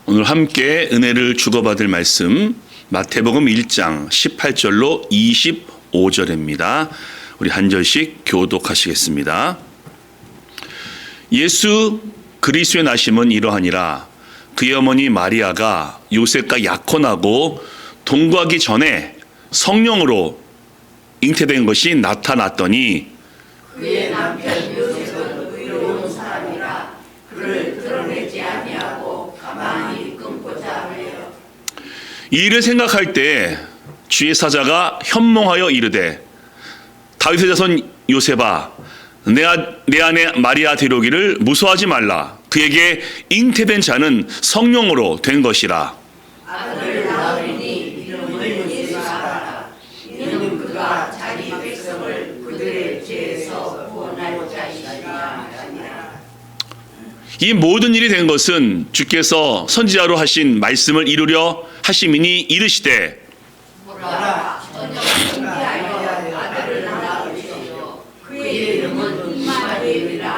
오늘 함께 은혜를 주고받을 말씀 마태복음 1장 18절로 25절입니다. 우리 한 절씩 교독하시겠습니다. 예수 그리스도의 나심은 이러하니라. 그의 어머니 마리아가 요셉과 약혼하고 동거하기 전에 성령으로 잉태된 것이 나타났더니 그의 남편 요셉은 의로운 사람이라 그를 드러내지 아니하고 가만히 끊고자 하여. 이 일을 생각할 때 주의 사자가 현몽하여 이르되 다윗의 자손 요셉아 내 아내 마리아 데려오기를 무서워하지 말라. 그에게 잉태된 자는 성령으로 된 것이라. 아들을 낳으리니 이름을 예수라 하라. 이는 그가 자기 백성을 그들의 죄에서 구원하고자 하시니라. 이 모든 일이 된 것은 주께서 선지자로 하신 말씀을 이루려 하심이니 이르시되 보라, 처녀가 잉태하여 아들을 낳으시오. 그의 이름은 임마누엘이라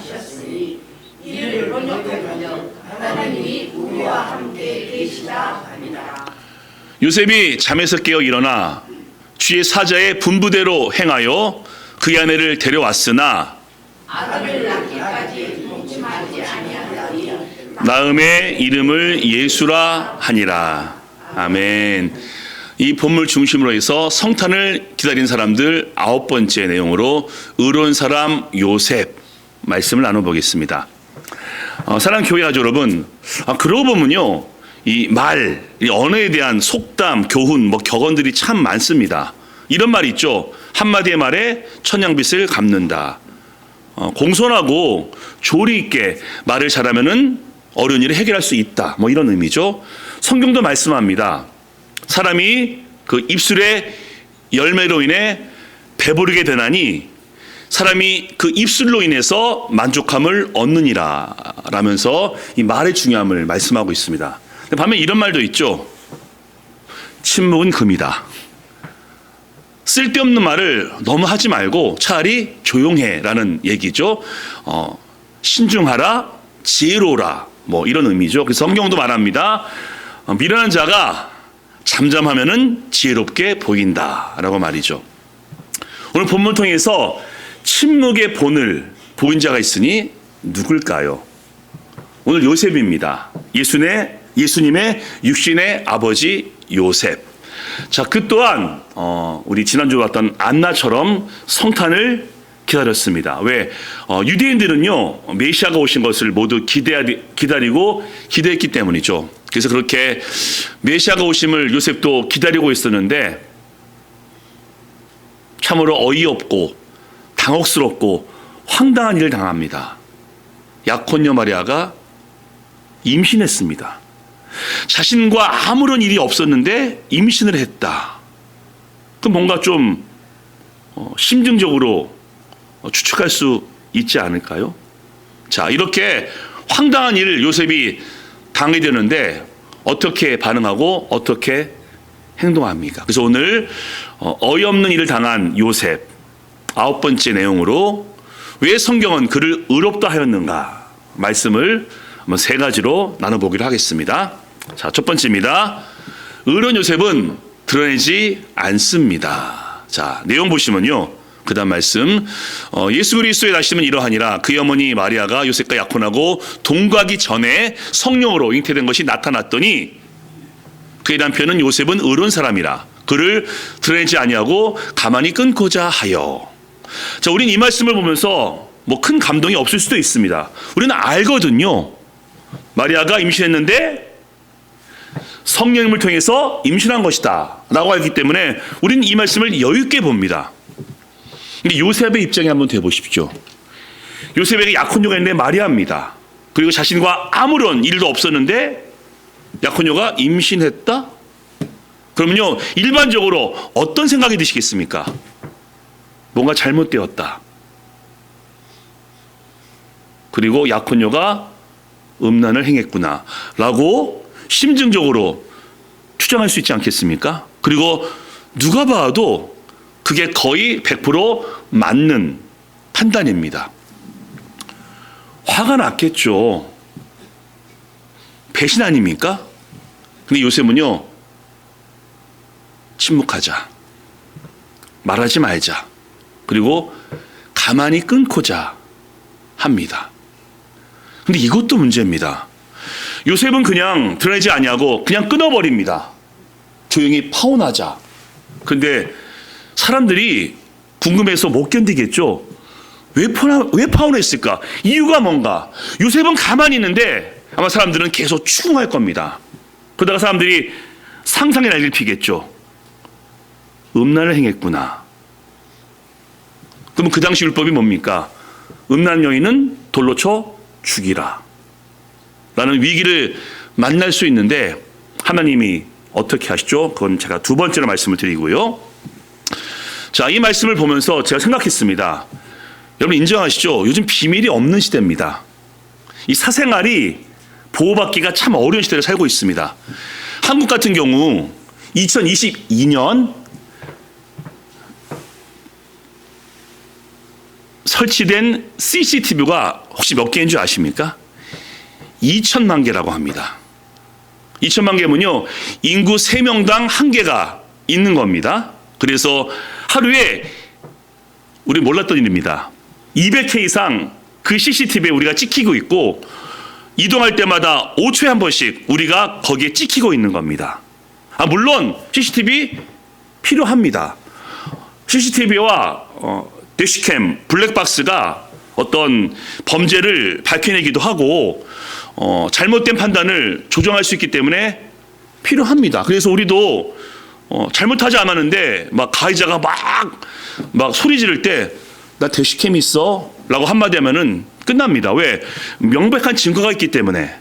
하셨으니 이를 번역하면 하나님이 우리와 함께 계시다 하니라. 요셉이 잠에서 깨어 일어나 주의 사자의 분부대로 행하여 그의 아내를 데려왔으나 아들을 낳기까지 동침하지 아니하더니 낳음의 이름을 예수라 하니라. 아멘. 이 본물 중심으로 해서 성탄을 기다린 사람들 9번째 내용으로 의로운 사람 요셉 말씀을 나눠보겠습니다. 사랑하는 교회 가족 여러분, 그러고 보면요, 이 언어에 대한 속담, 교훈, 격언들이 참 많습니다. 이런 말이 있죠. 한마디의 말에 천냥빚을 갚는다. 공손하고 조리 있게 말을 잘하면은 어려운 일을 해결할 수 있다. 이런 의미죠. 성경도 말씀합니다. 사람이 그 입술의 열매로 인해 배부르게 되나니 사람이 그 입술로 인해서 만족함을 얻느니라 라면서 이 말의 중요함을 말씀하고 있습니다. 반면 이런 말도 있죠. 침묵은 금이다. 쓸데없는 말을 너무 하지 말고 차라리 조용해 라는 얘기죠. 신중하라, 지혜로우라 이런 의미죠. 그래서 성경도 말합니다. 미련한 자가 잠잠하면은 지혜롭게 보인다라고 말이죠. 오늘 본문 통해서 침묵의 본을 보인 자가 있으니 누굴까요? 오늘 요셉입니다. 예수님의 육신의 아버지 요셉. 자, 그 또한 우리 지난주에 봤던 안나처럼 성탄을 기다렸습니다. 왜? 유대인들은요 메시아가 오신 것을 모두 기다리고 기대했기 때문이죠. 그래서 그렇게 메시아가 오심을 요셉도 기다리고 있었는데 참으로 어이없고 당혹스럽고 황당한 일을 당합니다. 약혼녀 마리아가 임신했습니다. 자신과 아무런 일이 없었는데 임신을 했다. 그럼 뭔가 좀 심증적으로 추측할 수 있지 않을까요? 자, 이렇게 황당한 일을 요셉이 당하게 되는데 어떻게 반응하고 어떻게 행동합니까? 그래서 오늘 어이없는 일을 당한 요셉 9번째 내용으로 왜 성경은 그를 의롭다 하였는가 말씀을 한번 3가지로 나눠보기로 하겠습니다. 자, 첫 번째입니다. 의로운 요셉은 드러내지 않습니다. 자, 내용 보시면요. 그 다음 말씀, 예수 그리스도의 나심은 이러하니라. 그의 어머니 마리아가 요셉과 약혼하고 동거하기 전에 성령으로 잉태된 것이 나타났더니 그의 남편은 요셉은 의로운 사람이라 그를 드러내지 아니하고 가만히 끊고자 하여. 자, 우린 이 말씀을 보면서 큰 감동이 없을 수도 있습니다. 우리는 알거든요. 마리아가 임신했는데 성령님을 통해서 임신한 것이다 라고 알기 때문에 우리는 이 말씀을 여유 있게 봅니다. 근데 요셉의 입장에 한번 대보십시오. 요셉에게 약혼녀가 있는데 마리아입니다. 그리고 자신과 아무런 일도 없었는데 약혼녀가 임신했다? 그러면요, 일반적으로 어떤 생각이 드시겠습니까? 뭔가 잘못되었다. 그리고 약혼녀가 음란을 행했구나 라고 심증적으로 추정할 수 있지 않겠습니까? 그리고 누가 봐도 그게 거의 100% 맞는 판단입니다. 화가 났겠죠. 배신 아닙니까? 근데 요셉은요, 침묵하자, 말하지 말자, 그리고 가만히 끊고자 합니다. 근데 이것도 문제입니다. 요셉은 그냥 드러내지 아니하고 그냥 끊어버립니다. 조용히 파혼하자. 근데 사람들이 궁금해서 못 견디겠죠. 왜 파혼했을까? 이유가 뭔가? 요셉은 가만히 있는데 아마 사람들은 계속 추궁할 겁니다. 그러다가 사람들이 상상의 날개를 피겠죠. 음란을 행했구나. 그러면 그 당시 율법이 뭡니까? 음란 여인은 돌로 쳐 죽이라 라는 위기를 만날 수 있는데 하나님이 어떻게 하시죠? 그건 제가 두 번째로 말씀을 드리고요. 자, 이 말씀을 보면서 제가 생각했습니다. 여러분 인정하시죠? 요즘 비밀이 없는 시대입니다. 이 사생활이 보호받기가 참 어려운 시대를 살고 있습니다. 한국 같은 경우 2022년 설치된 CCTV가 혹시 몇 개인 줄 아십니까? 2천만 개라고 합니다. 2천만 개면요, 인구 3명당 1개가 있는 겁니다. 그래서 하루에 우리 몰랐던 일입니다. 200회 이상 그 CCTV에 우리가 찍히고 있고 이동할 때마다 5초에 한 번씩 우리가 거기에 찍히고 있는 겁니다. 물론 CCTV 필요합니다. CCTV와 대시캠, 블랙박스가 어떤 범죄를 밝혀내기도 하고 잘못된 판단을 조정할 수 있기 때문에 필요합니다. 그래서 우리도 잘못하지 않았는데 막 가해자가 막 소리 지를 때 나 대시캠 있어 라고 한마디 하면은 끝납니다. 왜? 명백한 증거가 있기 때문에.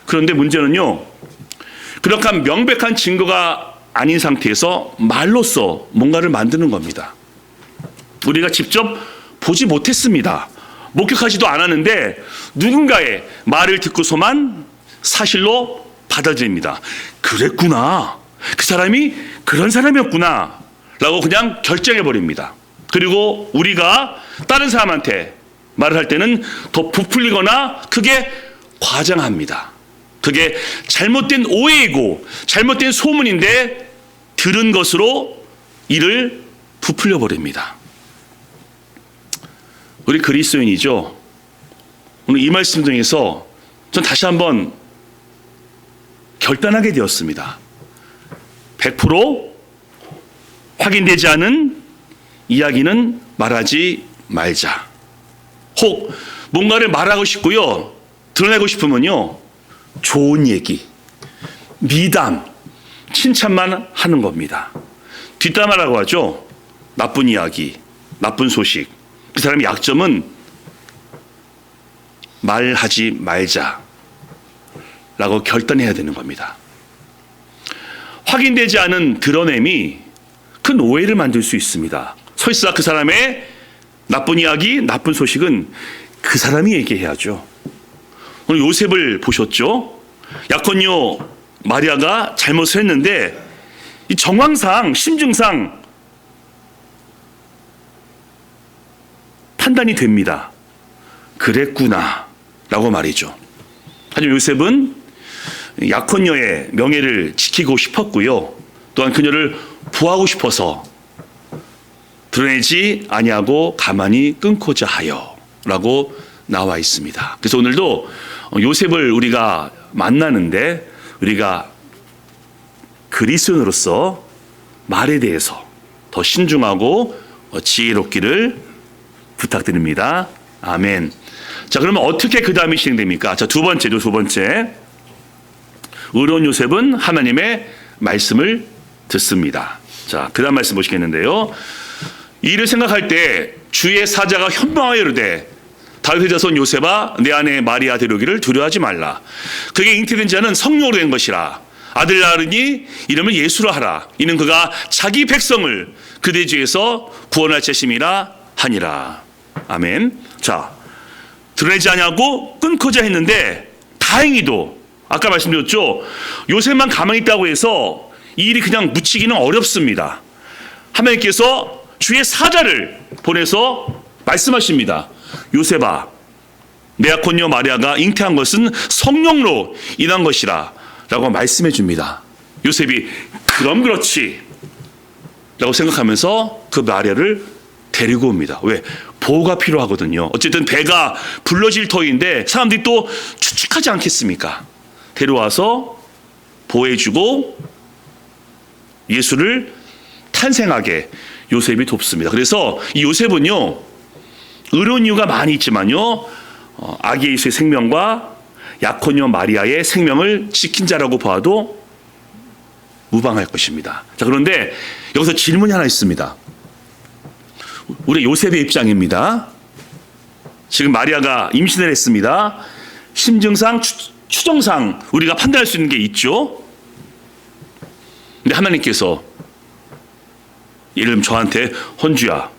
그런데 문제는요, 그렇게 명백한 증거가 아닌 상태에서 말로써 뭔가를 만드는 겁니다. 우리가 직접 보지 못했습니다. 목격하지도 않았는데 누군가의 말을 듣고서만 사실로 받아들입니다. 그랬구나. 그 사람이 그런 사람이었구나 라고 그냥 결정해버립니다. 그리고 우리가 다른 사람한테 말을 할 때는 더 부풀리거나 크게 과장합니다. 그게 잘못된 오해이고 잘못된 소문인데 들은 것으로 이를 부풀려 버립니다. 우리 그리스도인이죠. 오늘 이 말씀 중에서 전 다시 한번 결단하게 되었습니다. 100% 확인되지 않은 이야기는 말하지 말자. 혹 뭔가를 말하고 싶고요, 드러내고 싶으면요, 좋은 얘기, 미담, 칭찬만 하는 겁니다. 뒷담화라고 하죠. 나쁜 이야기, 나쁜 소식. 그 사람의 약점은 말하지 말자 라고 결단해야 되는 겁니다. 확인되지 않은 드러냄이 큰 오해를 만들 수 있습니다. 설사 그 사람의 나쁜 이야기, 나쁜 소식은 그 사람이 얘기해야죠. 오늘 요셉을 보셨죠? 약혼녀 마리아가 잘못을 했는데 이 정황상, 심증상 판단이 됩니다. 그랬구나 라고 말이죠. 하지만 요셉은 약혼녀의 명예를 지키고 싶었고요, 또한 그녀를 보호하고 싶어서 드러내지 아니하고 가만히 끊고자 하여 라고 나와 있습니다. 그래서 오늘도 요셉을 우리가 만나는데 우리가 그리스도인으로서 말에 대해서 더 신중하고 지혜롭기를 부탁드립니다. 아멘. 자, 그러면 어떻게 그 다음이 진행됩니까? 자, 두 번째. 의로운 요셉은 하나님의 말씀을 듣습니다. 자, 그 다음 말씀 보시겠는데요. 이를 생각할 때 주의 사자가 현명하여 이르되 다윗의 자손 요셉아, 내 아내 마리아 데려오기를 두려워하지 말라. 그게 잉태된 자는 성령으로 된 것이라. 아들 낳으니 이름을 예수로 하라. 이는 그가 자기 백성을 그대 죄에서 구원할 자심이라 하니라. 아멘. 자, 드러내지 아니하고 끊고자 했는데 다행히도 아까 말씀드렸죠, 요셉만 가만히 있다고 해서 이 일이 그냥 묻히기는 어렵습니다. 하나님께서 주의 사자를 보내서 말씀하십니다. 요셉아, 내아콘녀 마리아가 잉태한 것은 성령으로 인한 것이라 라고 말씀해 줍니다. 요셉이 그럼 그렇지 라고 생각하면서 그 마리아를 데리고 옵니다. 왜? 보호가 필요하거든요. 어쨌든 배가 불러질 터인데 사람들이 또 추측하지 않겠습니까? 데려와서 보호해주고 예수를 탄생하게 요셉이 돕습니다. 그래서 이 요셉은요, 의로운 이유가 많이 있지만요, 아기 예수의 생명과 약혼녀 마리아의 생명을 지킨 자라고 봐도 무방할 것입니다. 자, 그런데 여기서 질문이 하나 있습니다. 우리 요셉의 입장입니다. 지금 마리아가 임신을 했습니다. 심증상, 추정상 우리가 판단할 수 있는 게 있죠. 근데 하나님께서 예를 들면 저한테 헌주야,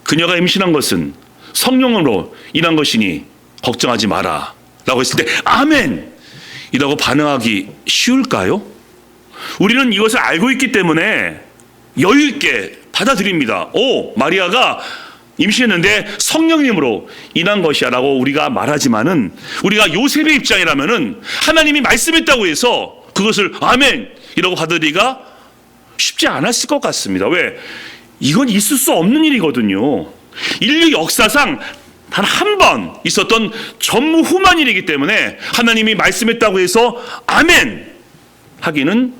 그녀가 임신한 것은 성령으로 인한 것이니 걱정하지 마라 라고 했을 때 아멘! 이라고 반응하기 쉬울까요? 우리는 이것을 알고 있기 때문에 여유 있게 받아들입니다. 오, 마리아가 임신했는데 성령님으로 인한 것이야 라고 우리가 말하지만은, 우리가 요셉의 입장이라면은 하나님이 말씀했다고 해서 그것을 아멘! 이라고 받아들이기가 쉽지 않았을 것 같습니다. 왜? 이건 있을 수 없는 일이거든요. 인류 역사상 단 한 번 있었던 전무후무한 일이기 때문에 하나님이 말씀했다고 해서 아멘! 하기는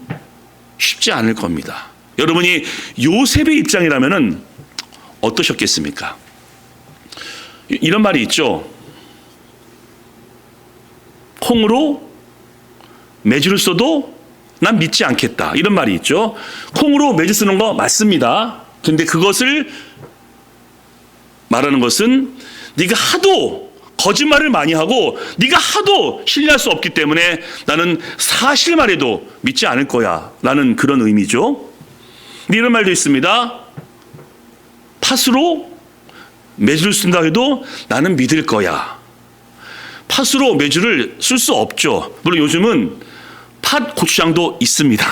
쉽지 않을 겁니다. 여러분이 요셉의 입장이라면은 어떠셨겠습니까? 이런 말이 있죠. 콩으로 매주를 써도 난 믿지 않겠다. 이런 말이 있죠. 콩으로 매주 쓰는 거 맞습니다. 근데 그것을 말하는 것은 네가 하도 거짓말을 많이 하고 네가 하도 신뢰할 수 없기 때문에 나는 사실 말해도 믿지 않을 거야 라는 그런 의미죠. 이런 말도 있습니다. 팥으로 매주를 쓴다 해도 나는 믿을 거야. 팥으로 매주를 쓸 수 없죠. 물론 요즘은 팥 고추장도 있습니다.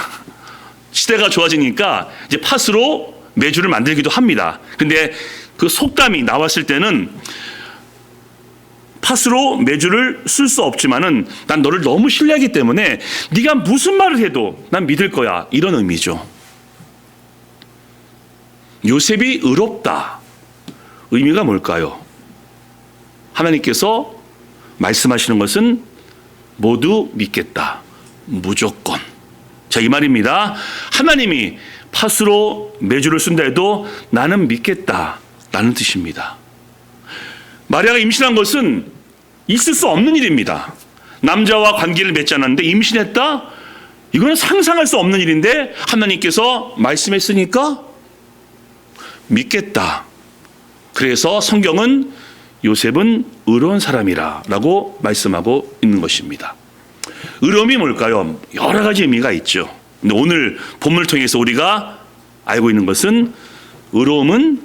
시대가 좋아지니까 이제 팥으로 매주를 만들기도 합니다. 근데 그 속담이 나왔을 때는 팥으로 매주를 쓸 수 없지만은 난 너를 너무 신뢰하기 때문에 네가 무슨 말을 해도 난 믿을 거야, 이런 의미죠. 요셉이 의롭다. 의미가 뭘까요? 하나님께서 말씀하시는 것은 모두 믿겠다. 무조건. 자, 이 말입니다. 하나님이 팥으로 매주를 쓴다 해도 나는 믿겠다 라는 뜻입니다. 마리아가 임신한 것은 있을 수 없는 일입니다. 남자와 관계를 맺지 않았는데 임신했다? 이거는 상상할 수 없는 일인데 하나님께서 말씀했으니까 믿겠다. 그래서 성경은 요셉은 의로운 사람이라 라고 말씀하고 있는 것입니다. 의로움이 뭘까요? 여러 가지 의미가 있죠. 근데 오늘 본문을 통해서 우리가 알고 있는 것은 의로움은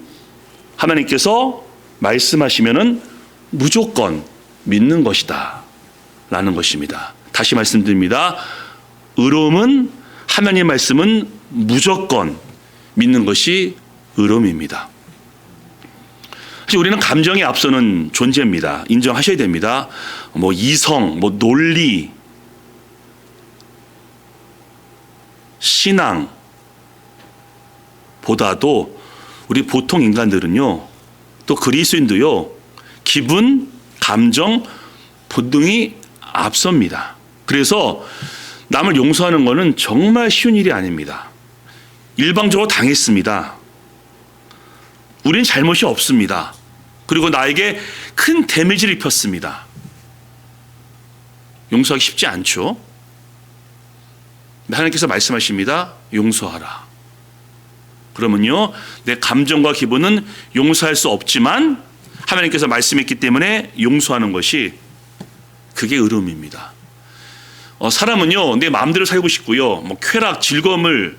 하나님께서 말씀하시면은 무조건 믿는 것이다 라는 것입니다. 다시 말씀드립니다. 의로움은 하나님의 말씀은 무조건 믿는 것이 의로움입니다. 사실 우리는 감정에 앞서는 존재입니다. 인정하셔야 됩니다. 뭐 이성, 뭐 논리, 신앙 보다도 우리 보통 인간들은요, 또 그리스도인도요, 기분, 감정, 본능이 앞섭니다. 그래서 남을 용서하는 것은 정말 쉬운 일이 아닙니다. 일방적으로 당했습니다. 우린 잘못이 없습니다. 그리고 나에게 큰 데미지를 입혔습니다. 용서하기 쉽지 않죠. 하나님께서 말씀하십니다. 용서하라. 그러면요, 내 감정과 기분은 용서할 수 없지만 하나님께서 말씀했기 때문에 용서하는 것이, 그게 의로움입니다. 사람은요, 내 마음대로 살고 싶고요, 뭐 쾌락, 즐거움을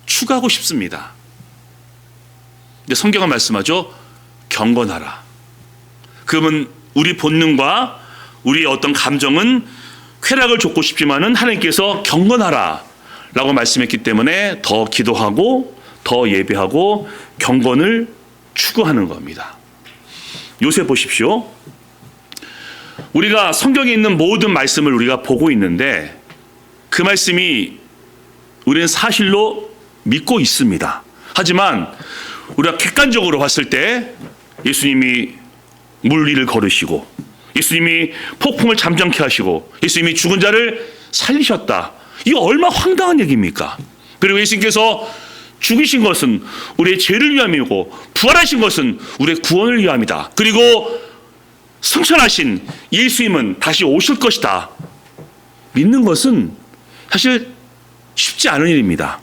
추구하고 싶습니다. 근데 성경은 말씀하죠. 경건하라. 그러면 우리 본능과 우리의 어떤 감정은 쾌락을 줬고 싶지만은 하나님께서 경건하라 라고 말씀했기 때문에 더 기도하고 더 예배하고 경건을 추구하는 겁니다. 요셉 보십시오. 우리가 성경에 있는 모든 말씀을 우리가 보고 있는데 그 말씀이 우리는 사실로 믿고 있습니다. 하지만 우리가 객관적으로 봤을 때 예수님이 물 위를 걸으시고 예수님이 폭풍을 잠잠케 하시고 예수님이 죽은 자를 살리셨다. 이거 얼마나 황당한 얘기입니까? 그리고 예수님께서 죽으신 것은 우리의 죄를 위함이고 부활하신 것은 우리의 구원을 위함이다. 그리고 승천하신 예수님은 다시 오실 것이다. 믿는 것은 사실 쉽지 않은 일입니다.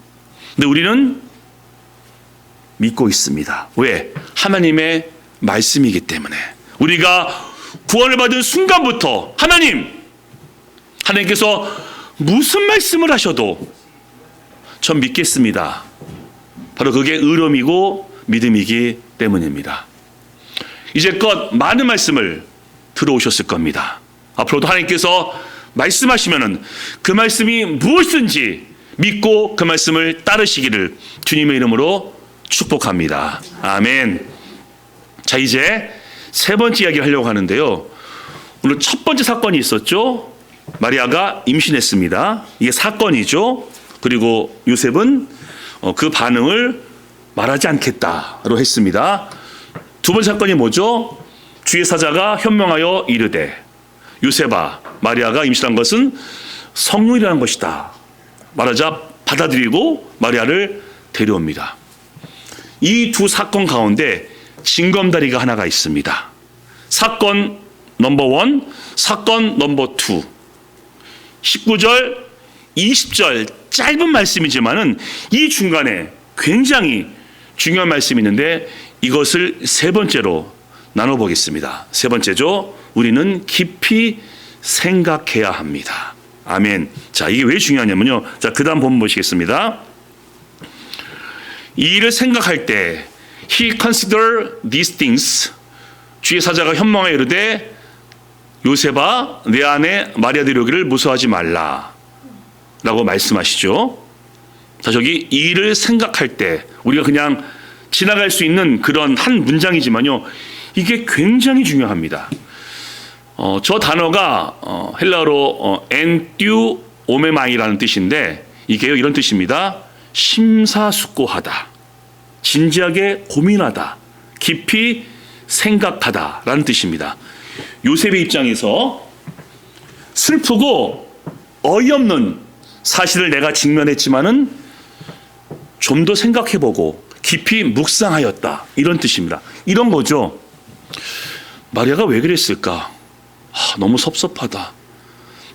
근데 우리는 믿고 있습니다. 왜? 하나님의 말씀이기 때문에. 우리가 구원을 받은 순간부터 하나님께서 무슨 말씀을 하셔도 전 믿겠습니다. 바로 그게 의로움이고 믿음이기 때문입니다. 이제껏 많은 말씀을 들어오셨을 겁니다. 앞으로도 하나님께서 말씀하시면은 그 말씀이 무엇이든지 믿고 그 말씀을 따르시기를 주님의 이름으로 축복합니다. 아멘. 자, 이제 세 번째 이야기를 하려고 하는데요. 오늘 첫 번째 사건이 있었죠. 마리아가 임신했습니다. 이게 사건이죠. 그리고 요셉은 그 반응을 말하지 않겠다로 했습니다. 두 번째 사건이 뭐죠? 주의 사자가 현명하여 이르되 요셉아 마리아가 임신한 것은 성령이라는 것이다. 말하자 받아들이고 마리아를 데려옵니다. 이 두 사건 가운데 징검다리가 하나가 있습니다. 사건 넘버 1, 사건 넘버 2. 19절, 20절 짧은 말씀이지만은 이 중간에 굉장히 중요한 말씀이 있는데 이것을 세 번째로 나눠보겠습니다. 세 번째죠. 우리는 깊이 생각해야 합니다. 아멘. 자, 이게 왜 중요하냐면요. 자, 그 다음 본문 보시겠습니다. 이 일을 생각할 때 He considered these things. 주의 사자가 현명하여 이르되 요셉아 내 아내 마리아 데려오기를 무서워하지 말라 라고 말씀하시죠. 자, 저기 이 일을 생각할 때 우리가 그냥 지나갈 수 있는 그런 한 문장이지만요. 이게 굉장히 중요합니다. 저 단어가 헬라어로 엔듀오메마이라는 뜻인데 이게요 이런 뜻입니다. 심사숙고하다, 진지하게 고민하다, 깊이 생각하다라는 뜻입니다. 요셉의 입장에서 슬프고 어이없는 사실을 내가 직면했지만은 좀 더 생각해보고 깊이 묵상하였다 이런 뜻입니다. 이런 거죠. 마리아가 왜 그랬을까? 너무 섭섭하다.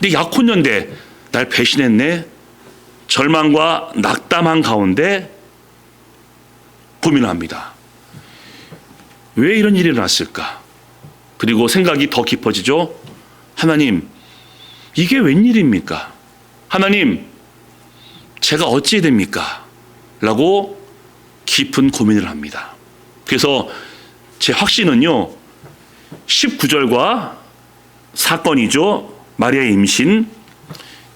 내 약혼녀인데 날 배신했네. 절망과 낙담한 가운데 고민합니다. 왜 이런 일이 일어났을까? 그리고 생각이 더 깊어지죠. 하나님, 이게 웬일입니까? 하나님, 제가 어찌해야 됩니까? 라고 깊은 고민을 합니다. 그래서 제 확신은요, 19절과 사건이죠. 마리아의 임신,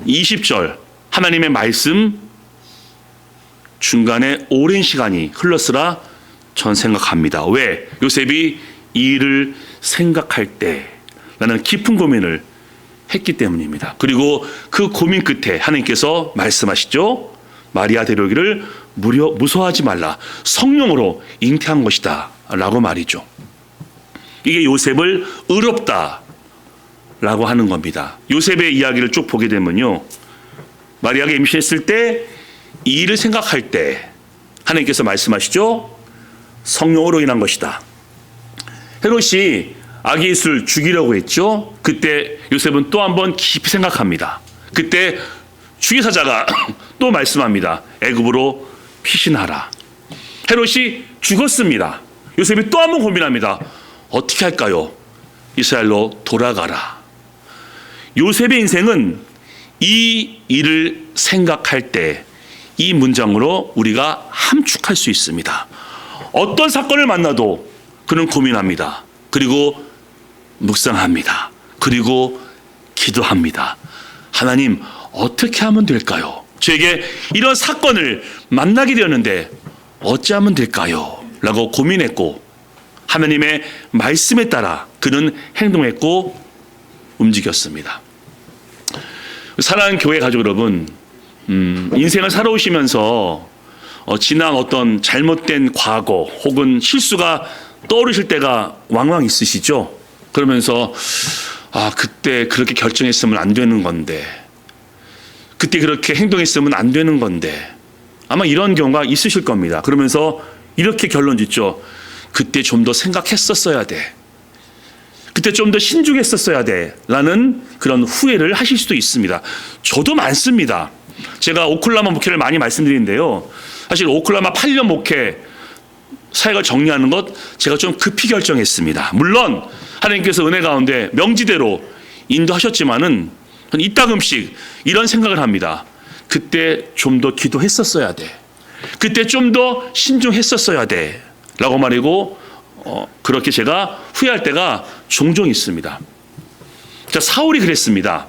20절 하나님의 말씀 중간에 오랜 시간이 흘렀으라 전 생각합니다. 왜? 요셉이 이 일을 생각할 때 라는 깊은 고민을 했기 때문입니다. 그리고 그 고민 끝에 하나님께서 말씀하시죠. 마리아 데려오기를 무서워하지 말라. 성령으로 잉태한 것이다 라고 말이죠. 이게 요셉을 의롭다 라고 하는 겁니다. 요셉의 이야기를 쭉 보게 되면요. 마리아가 임신했을 때 이 일을 생각할 때 하나님께서 말씀하시죠. 성령으로 인한 것이다. 헤롯이 아기 예수를 죽이려고 했죠. 그때 요셉은 또 한 번 깊이 생각합니다. 그때 주의 사자가 또 말씀합니다. 애굽으로 피신하라. 헤롯이 죽었습니다. 요셉이 또 한 번 고민합니다. 어떻게 할까요? 이스라엘로 돌아가라. 요셉의 인생은 이 일을 생각할 때 이 문장으로 우리가 함축할 수 있습니다. 어떤 사건을 만나도 그는 고민합니다. 그리고 묵상합니다. 그리고 기도합니다. 하나님, 어떻게 하면 될까요? 저에게 이런 사건을 만나게 되었는데 어찌하면 될까요? 라고 고민했고 하나님의 말씀에 따라 그는 행동했고 움직였습니다. 사랑하는 교회 가족 여러분, 인생을 살아오시면서 지난 어떤 잘못된 과거 혹은 실수가 떠오르실 때가 왕왕 있으시죠? 그러면서 그때 그렇게 결정했으면 안 되는 건데, 그때 그렇게 행동했으면 안 되는 건데, 아마 이런 경우가 있으실 겁니다. 그러면서 이렇게 결론 짓죠. 그때 좀 더 생각했었어야 돼. 그때 좀 더 신중했었어야 돼. 라는 그런 후회를 하실 수도 있습니다. 저도 많습니다. 제가 오클라호마 목회를 많이 말씀드리는데요. 사실 오클라호마 8년 목회 사역을 정리하는 것 제가 좀 급히 결정했습니다. 물론 하나님께서 은혜 가운데 명지대로 인도하셨지만은 이따금씩 이런 생각을 합니다. 그때 좀 더 기도했었어야 돼. 그때 좀 더 신중했었어야 돼. 라고 말이고 그렇게 제가 후회할 때가 종종 있습니다. 자, 사울이 그랬습니다.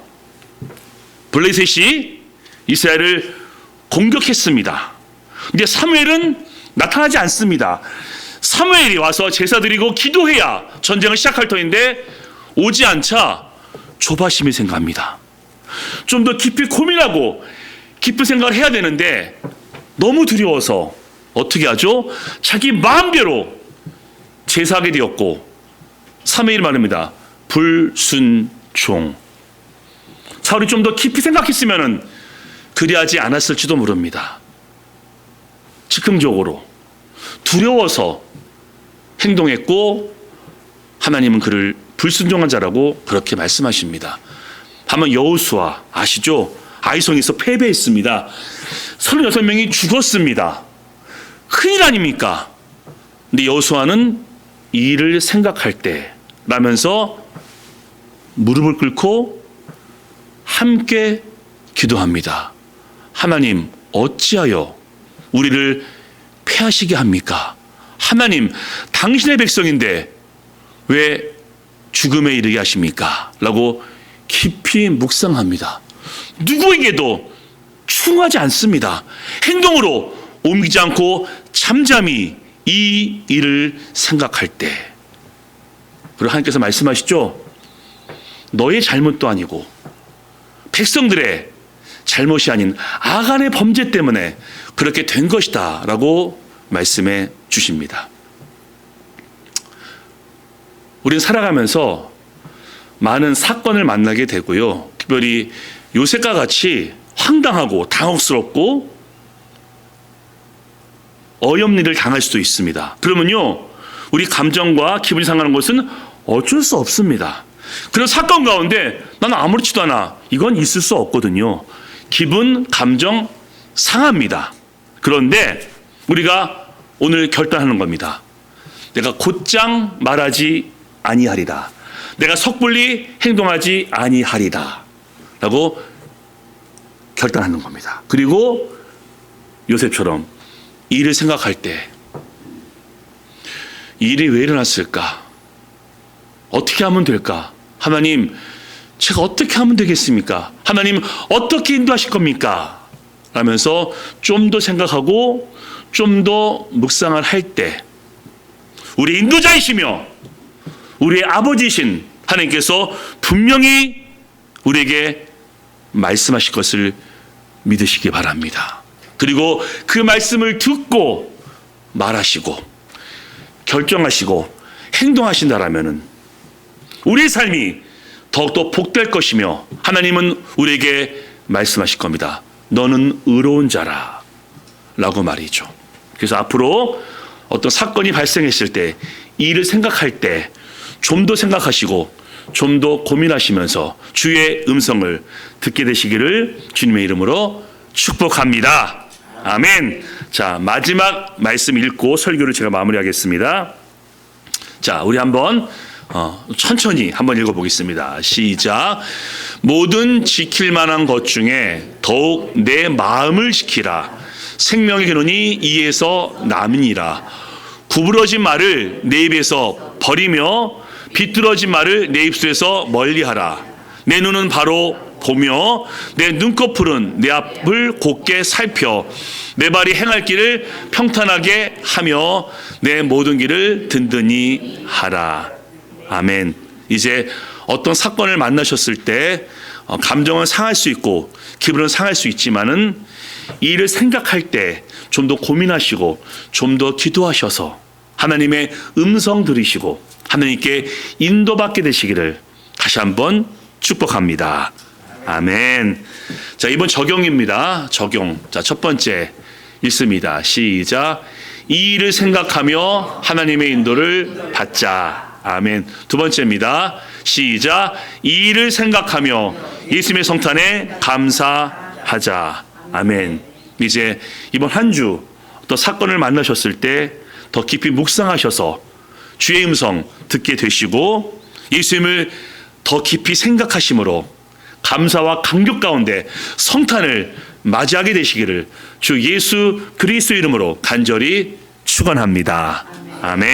블레셋이 이스라엘을 공격했습니다. 근데 사무엘은 나타나지 않습니다. 사무엘이 와서 제사 드리고 기도해야 전쟁을 시작할 터인데 오지 않자 조바심이 생각합니다. 좀 더 깊이 고민하고 깊은 생각을 해야 되는데 너무 두려워서 어떻게 하죠? 자기 마음대로 제사하게 되었고, 사무엘이 말합니다. 불순종. 사울이 좀 더 깊이 생각했으면 그리하지 않았을지도 모릅니다. 즉흥적으로 두려워서 행동했고 하나님은 그를 불순종한 자라고 그렇게 말씀하십니다. 다만 여호수아 아시죠? 아이성에서 패배했습니다. 36명이 죽었습니다. 큰일 아닙니까? 근데 여호수아는 이 일을 생각할 때 라면서 무릎을 꿇고 함께 기도합니다. 하나님, 어찌하여 우리를 패하시게 합니까? 하나님, 당신의 백성인데 왜 죽음에 이르게 하십니까? 라고 깊이 묵상합니다. 누구에게도 충하지 않습니다. 행동으로 옮기지 않고 잠잠히 이 일을 생각할 때, 그리고 하나님께서 말씀하시죠. 너의 잘못도 아니고 백성들의 잘못이 아닌 아간의 범죄 때문에 그렇게 된 것이다 라고 말씀해 주십니다. 우리는 살아가면서 많은 사건을 만나게 되고요. 특별히 요셉과 같이 황당하고 당혹스럽고 어이없는 일을 당할 수도 있습니다. 그러면요, 우리 감정과 기분이 상하는 것은 어쩔 수 없습니다. 그런 사건 가운데 나는 아무렇지도 않아, 이건 있을 수 없거든요. 기분, 감정 상합니다. 그런데 우리가 오늘 결단하는 겁니다. 내가 곧장 말하지 아니하리다. 내가 섣불리 행동하지 아니하리다. 라고 결단하는 겁니다. 그리고 요셉처럼 이 일을 생각할 때 이 일이 왜 일어났을까? 어떻게 하면 될까? 하나님, 제가 어떻게 하면 되겠습니까? 하나님, 어떻게 인도하실 겁니까? 라면서 좀 더 생각하고 좀 더 묵상을 할 때 우리 인도자이시며 우리의 아버지이신 하나님께서 분명히 우리에게 말씀하실 것을 믿으시기 바랍니다. 그리고 그 말씀을 듣고 말하시고 결정하시고 행동하신다라면은 우리의 삶이 더욱더 복될 것이며 하나님은 우리에게 말씀하실 겁니다. 너는 의로운 자라 라고 말이죠. 그래서 앞으로 어떤 사건이 발생했을 때 이 일을 생각할 때 좀 더 생각하시고 좀 더 고민하시면서 주의 음성을 듣게 되시기를 주님의 이름으로 축복합니다. 아멘. 자, 마지막 말씀 읽고 설교를 제가 마무리하겠습니다. 자, 우리 한번 천천히 한번 읽어보겠습니다. 시작. 모든 지킬 만한 것 중에 더욱 내 마음을 지키라. 생명의 근원이 이에서 남으니라. 구부러진 말을 내 입에서 버리며 비뚤어진 말을 내 입술에서 멀리하라. 내 눈은 바로 보며 내 눈꺼풀은 내 앞을 곧게 살펴 내 발이 행할 길을 평탄하게 하며 내 모든 길을 든든히 하라. 아멘. 이제 어떤 사건을 만나셨을 때 감정은 상할 수 있고 기분은 상할 수 있지만은 이 일을 생각할 때 좀 더 고민하시고 좀 더 기도하셔서 하나님의 음성 들으시고 하나님께 인도받게 되시기를 다시 한번 축복합니다. 아멘. 자, 이번 적용입니다. 적용. 자, 첫 번째 읽습니다. 시작. 이 일을 생각하며 하나님의 인도를 받자. 아멘. 두 번째입니다. 시작. 이 일을 생각하며 예수님의 성탄에 감사하자. 아멘. 이제 이번 한 주 또 사건을 만나셨을 때 더 깊이 묵상하셔서 주의 음성 듣게 되시고 예수님을 더 깊이 생각하심으로 감사와 감격 가운데 성탄을 맞이하게 되시기를 주 예수 그리스도 이름으로 간절히 축원합니다. 아멘.